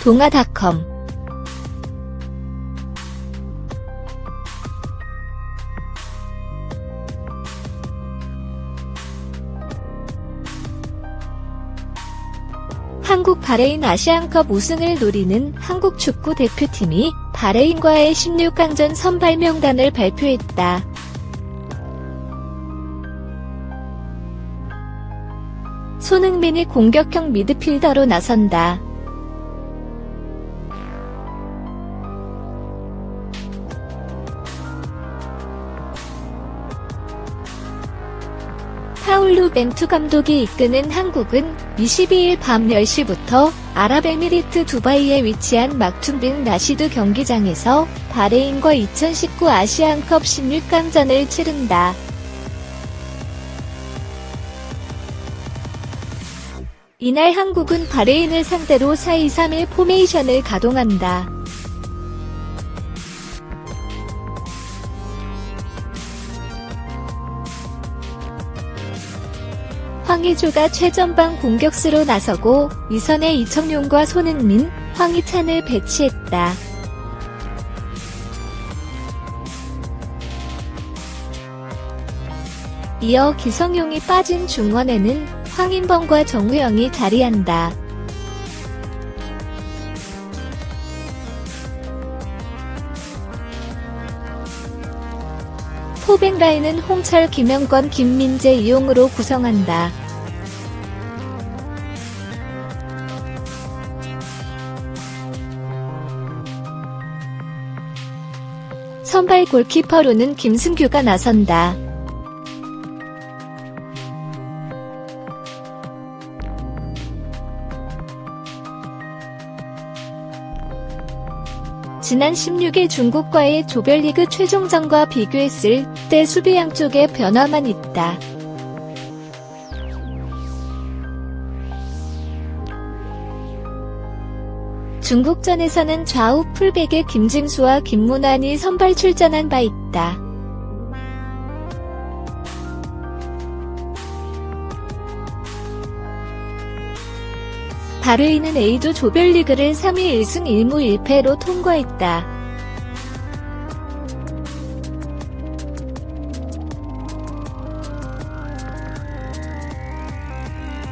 동아닷컴. 한국 바레인 아시안컵 우승을 노리는 한국 축구 대표팀이 바레인과의 16강전 선발 명단을 발표했다. 손흥민이 공격형 미드필더로 나선다. 파울루 벤투 감독이 이끄는 한국은 22일 밤 10시부터 아랍에미리트 두바이에 위치한 막툼 빈 라시드 경기장에서 바레인과 2019 아시안컵 16강전을 치른다. 이날 한국은 바레인을 상대로 4-2-3-1 포메이션을 가동한다. 황의조가 최전방 공격수로 나서고 이선에 이청용과 손흥민, 황희찬을 배치했다. 이어 기성용이 빠진 중원에는 황인범과 정우영이 자리한다. 포백라인은 홍철, 김영권, 김민재, 이용으로 구성한다. 선발 골키퍼로는 김승규가 나선다. 지난 16일 중국과의 조별리그 최종전과 비교했을 때 수비 양쪽에 변화만 있다. 중국전에서는 좌우 풀백의 김진수와 김문환이 선발 출전한 바 있다. 바르인은 A조 조별리그를 3위 1승 1무 1패로 통과했다.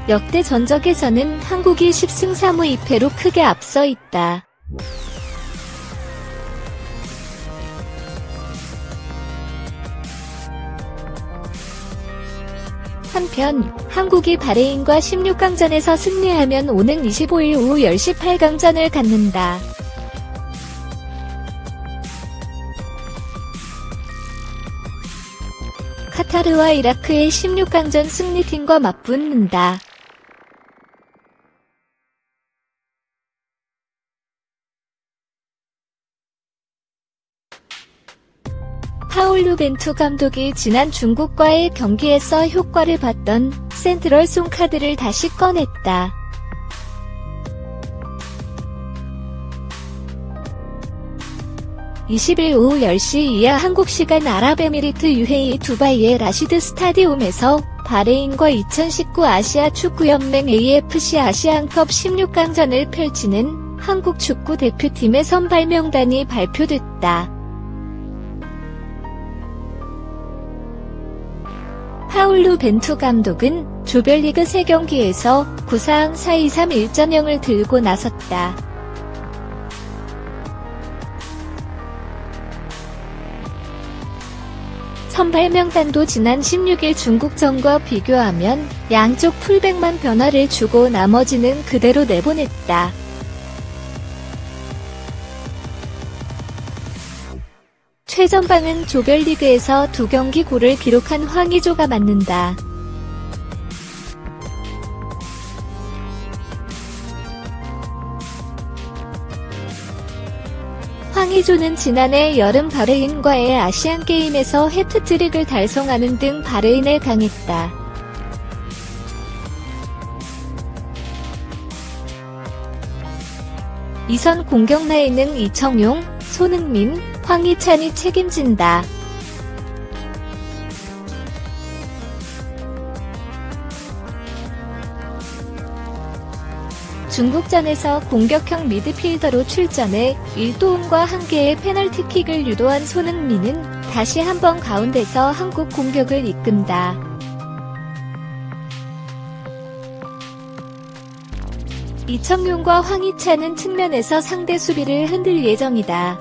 역대 전적에서는 한국이 10승 3무 2패로 크게 앞서 있다. 한편 한국이 바레인과 16강전에서 승리하면 오는 25일 오후 10시 8강전을 갖는다. 카타르와 이라크의 16강전 승리팀과 맞붙는다. 파울루 벤투 감독이 지난 중국과의 경기에서 효과를 봤던 센트럴 송 카드를 다시 꺼냈다. (20일) 오후 10시 이하 한국 시간 아랍에미리트 UAE 두바이의 라시드 스타디움에서 바레인과 2019 아시아 축구연맹 AFC 아시안컵 16강전을 펼치는 한국 축구 대표팀의 선발 명단이 발표됐다. 파울루 벤투 감독은 조별리그 3경기에서 구사항 4-2-3 1전형을 들고 나섰다. 선발 명단도 지난 16일 중국전과 비교하면 양쪽 풀백만 변화를 주고 나머지는 그대로 내보냈다. 최전방은 조별리그에서 2경기 골을 기록한 황의조가 맡는다. 황의조는 지난해 여름 바레인과의 아시안게임에서 해트트릭을 달성하는 등 바레인을 강했다. 이선 공격 라인은 이청용, 손흥민, 황희찬이 책임진다. 중국전에서 공격형 미드필더로 출전해 1도움과 1개의 페널티킥을 유도한 손흥민은 다시 한번 가운데서 한국 공격을 이끈다. 이청용과 황희찬은 측면에서 상대 수비를 흔들 예정이다.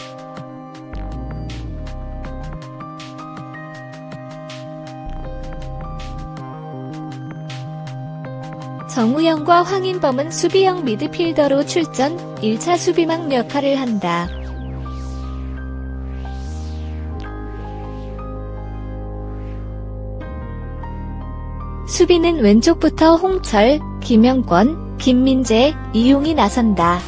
정우영과 황인범은 수비형 미드필더로 출전, 1차 수비망 역할을 한다. 수비는 왼쪽부터 홍철, 김영권, 김민재, 이용이 나선다.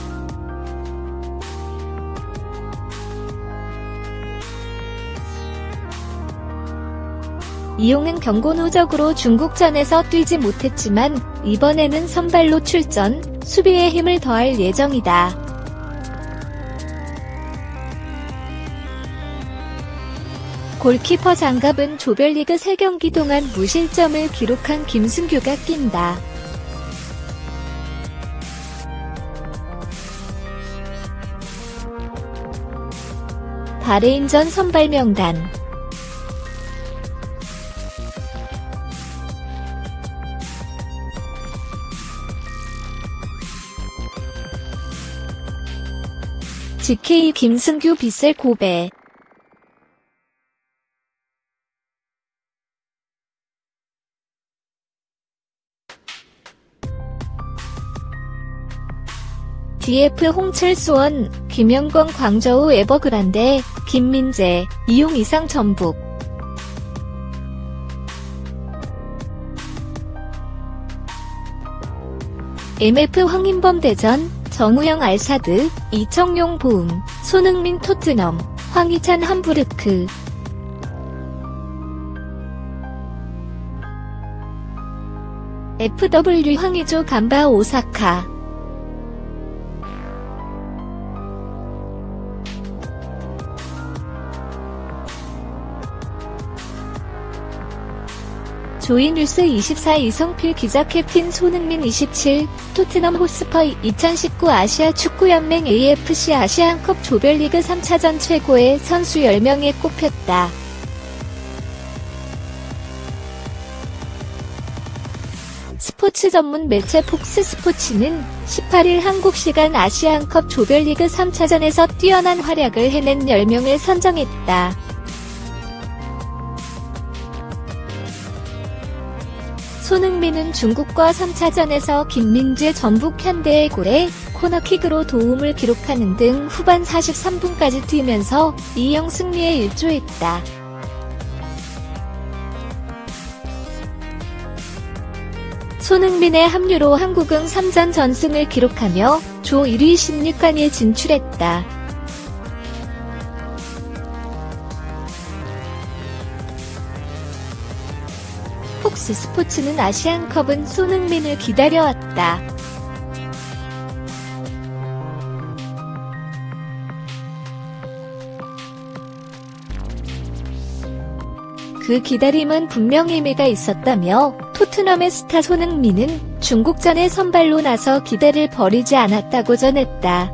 이용은 경고 누적으로 중국전에서 뛰지 못했지만 이번에는 선발로 출전, 수비에 힘을 더할 예정이다. 골키퍼 장갑은 조별리그 3경기 동안 무실점을 기록한 김승규가 낀다. 바레인전 선발 명단. GK 김승규 빗셀 고베. DF 홍철 수원, 김영권 광저우 에버그란데, 김민재, 이용 이상 전북. MF 황인범 대전, 정우영 알사드, 이청용 보움, 손흥민 토트넘, 황희찬 함부르크. FW 황의조 감바 오사카. 조이뉴스 24 이성필 기자 캡틴 손흥민 27, 토트넘 호스퍼 2019 아시아 축구연맹 AFC 아시안컵 조별리그 3차전 최고의 선수 10명에 꼽혔다. 스포츠 전문 매체 폭스 스포츠는 18일 한국 시간 아시안컵 조별리그 3차전에서 뛰어난 활약을 해낸 10명을 선정했다. 손흥민은 중국과 3차전에서 김민재 전북 현대의 골에 코너킥으로 도움을 기록하는 등 후반 43분까지 뛰면서 2-0 승리에 일조했다. 손흥민의 합류로 한국은 3전 전승을 기록하며 조 1위 16강에 진출했다. 폭스 스포츠는 아시안컵은 손흥민을 기다려왔다. 그 기다림은 분명 의미가 있었다며 토트넘의 스타 손흥민은 중국전에 선발로 나서 기대를 버리지 않았다고 전했다.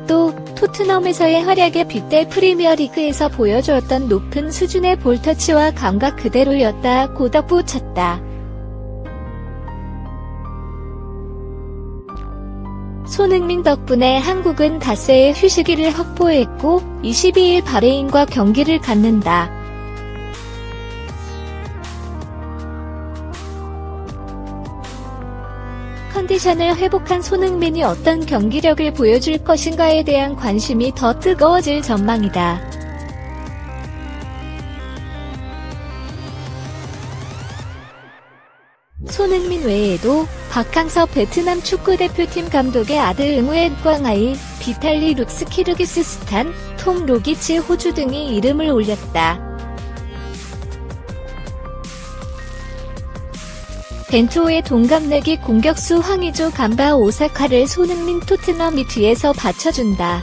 또 토트넘에서의 활약에 빗대 프리미어리그에서 보여주었던 높은 수준의 볼터치와 감각 그대로였다고 덧붙였다. 손흥민 덕분에 한국은 닷새의 휴식일을 확보했고 22일 바레인과 경기를 갖는다. 컨디션을 회복한 손흥민이 어떤 경기력을 보여줄 것인가에 대한 관심이 더 뜨거워질 전망이다. 손흥민 외에도 박항서 베트남 축구대표팀 감독의 아들 응우엔 꽝아이, 비탈리 룩스 키르기스스탄, 톰 로기치 호주 등이 이름을 올렸다. 벤투호의 동갑내기 공격수 황의조 감바 오사카를 손흥민 토트넘이 뒤에서 받쳐준다.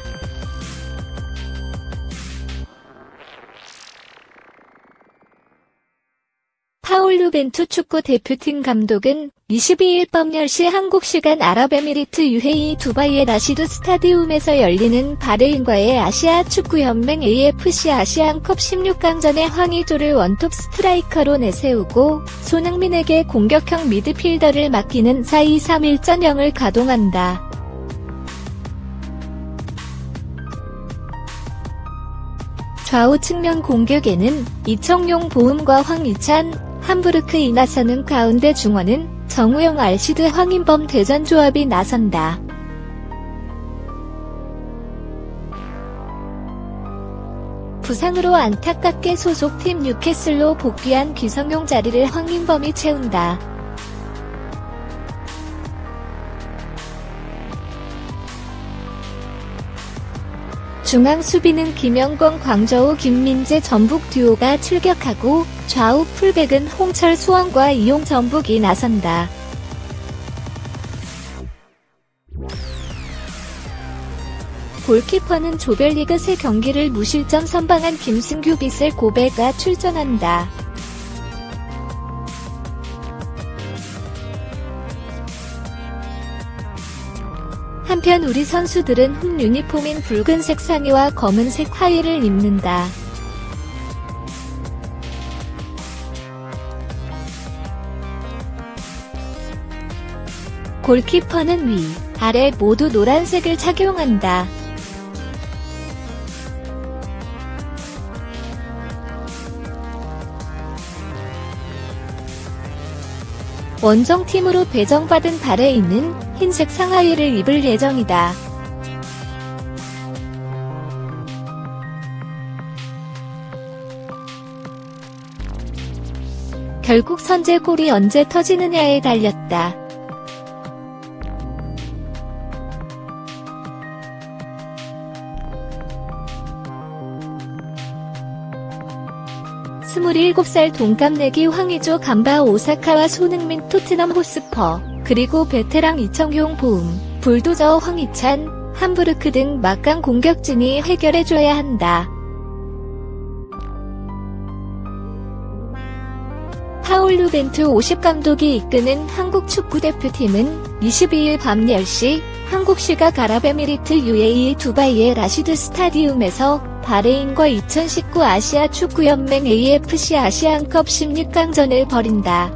파울루 축구 대표팀 감독은 22일 밤 10시 한국 시간 아랍에미리트 UAE 두바이의 라시드 스타디움에서 열리는 바레인과의 아시아 축구연맹 AFC 아시안컵 16강전의 황의조를 원톱 스트라이커로 내세우고 손흥민에게 공격형 미드필더를 맡기는 4-2-3-1 전형을 가동한다. 좌우 측면 공격에는 이청용 보음과 황희찬, 함부르크 이나서는 가운데 중원은 정우영 알시드 황인범 대전조합이 나선다. 부상으로 안타깝게 소속팀 뉴캐슬로 복귀한 기성용 자리를 황인범이 채운다. 중앙 수비는 김영권 광저우 김민재 전북 듀오가 출격하고 좌우 풀백은 홍철 수원과 이용 전북이 나선다. 골키퍼는 조별리그 3경기를 무실점 선방한 김승규 비셀 고베가 출전한다. 한편 우리 선수들은 홈 유니폼인 붉은색 상의와 검은색 하의를 입는다. 골키퍼는 위, 아래 모두 노란색을 착용한다. 원정팀으로 배정받은 바레인은 흰색 상하이를 입을 예정이다. 결국 선제골이 언제 터지느냐에 달렸다. 스물일곱 살 동갑내기 황의조 감바 오사카와 손흥민 토트넘 호스퍼, 그리고 베테랑 이청용 보음, 불도저 황희찬, 함부르크 등 막강 공격진이 해결해줘야 한다. 파울루 벤투 50 감독이 이끄는 한국 축구대표팀은 22일 밤 10시 한국 시각 아랍에미리트 UAE 두바이의 라시드 스타디움에서 바레인과 2019 아시아 축구연맹 AFC 아시안컵 16강전을 벌인다.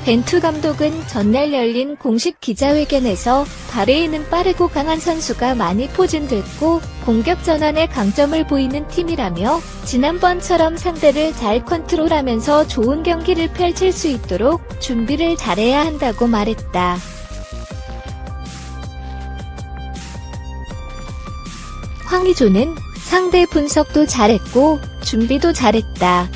벤투 감독은 전날 열린 공식 기자회견에서 바레인은 빠르고 강한 선수가 많이 포진됐고 공격 전환에 강점을 보이는 팀이라며 지난번처럼 상대를 잘 컨트롤하면서 좋은 경기를 펼칠 수 있도록 준비를 잘해야 한다고 말했다. 황의조는 상대 분석도 잘했고 준비도 잘했다.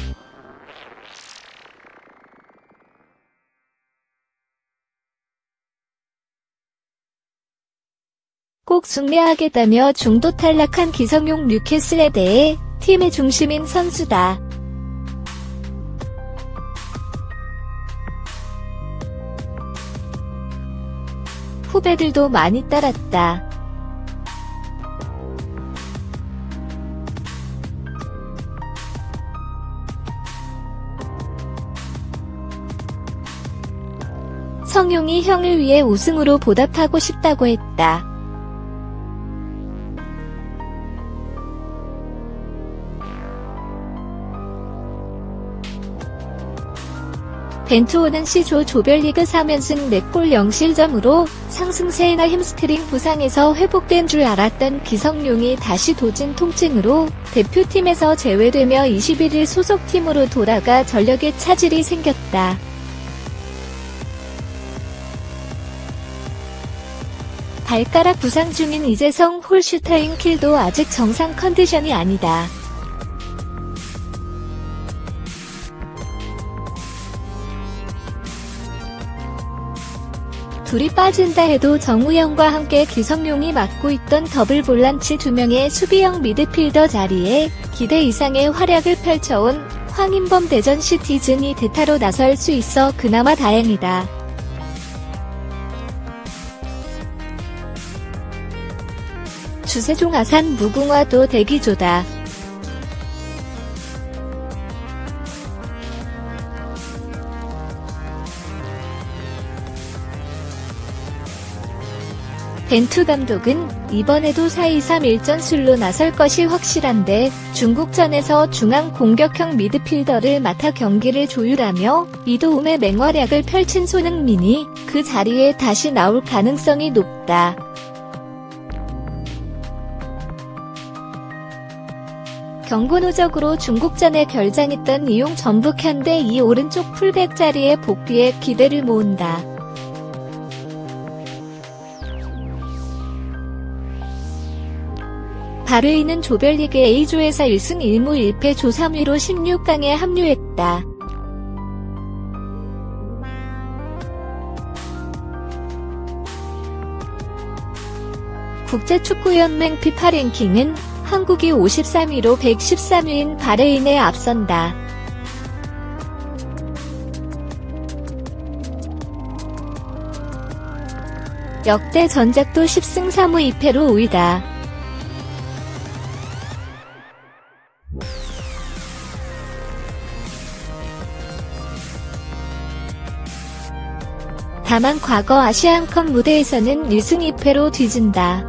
꼭 승리하겠다며 중도 탈락한 기성용 뉴캐슬에 대해 팀의 중심인 선수다. 후배들도 많이 따랐다. 성용이 형을 위해 우승으로 보답하고 싶다고 했다. 벤투호는 C조 조별리그 3연승 4골 0실점으로 상승세이나 햄스트링 부상에서 회복된 줄 알았던 기성용이 다시 도진 통증으로 대표팀에서 제외되며 21일 소속팀으로 돌아가 전력에 차질이 생겼다. 발가락 부상 중인 이재성 홀슈타인킬도 아직 정상 컨디션이 아니다. 둘이 빠진다 해도 정우영과 함께 기성용이 맡고 있던 더블 볼란치 2명의 수비형 미드필더 자리에 기대 이상의 활약을 펼쳐온 황인범 대전 시티즌이 대타로 나설 수 있어 그나마 다행이다. 주세종 아산 무궁화도 대기조다. 벤투 감독은 이번에도 4-2-3-1전술로 나설 것이 확실한데 중국전에서 중앙 공격형 미드필더를 맡아 경기를 조율하며 이도움의 맹활약을 펼친 손흥민이 그 자리에 다시 나올 가능성이 높다. 경고 누적으로 중국전에 결장했던 이용 전북 현대 이 오른쪽 풀백 자리에 복귀에 기대를 모은다. 바르인은 조별리그 A조에서 1승 1무 1패 조 3위로 16강에 합류했다. 국제축구연맹 피파 랭킹은 한국이 53위로 113위인 바레인에 앞선다. 역대 전작도 10승 3무 2패로 5위다. 다만 과거 아시안컵 무대에서는 1승 2패로 뒤진다.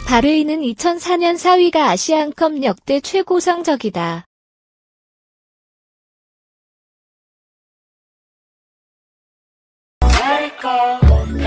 바르인은 2004년 4위가 아시안컵 역대 최고 성적이다. Let it go.